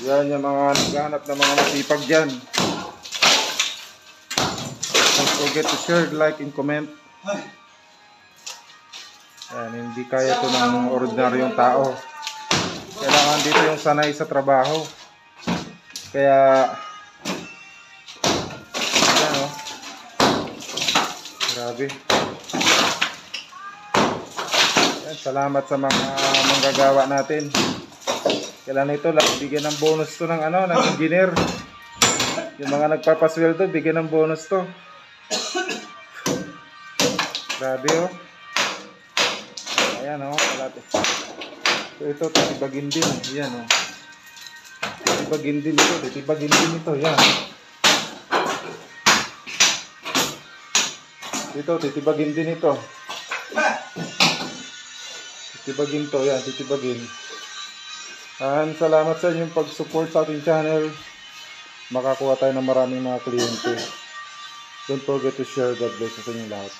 Yan yung mga naghahanap ng mga masipag dyan. Don't forget to share, like, and comment. Yan, hindi kaya ito ng ordinaryong tao. Kailangan dito yung sanay sa trabaho. Kaya yan o. Grabe. Yan, salamat sa mga manggagawa natin. Kailangan ito lang bigyan ng bonus to ng ano, ng engineer. Yung mga nagpapasweldo, bigyan ng bonus to. Grabe oh. Ayan oh, ito titibagin din. Ayan oh. Titibagin din ito, titibagin din ito. Yan. Ito, titibagin din ito. Titibagin to, yan, titibagin. Salamat sa inyong pag-support sa ating channel. Makakuha tayo ng maraming mga kliyente. Don't forget to share. God bless sa inyong lahat.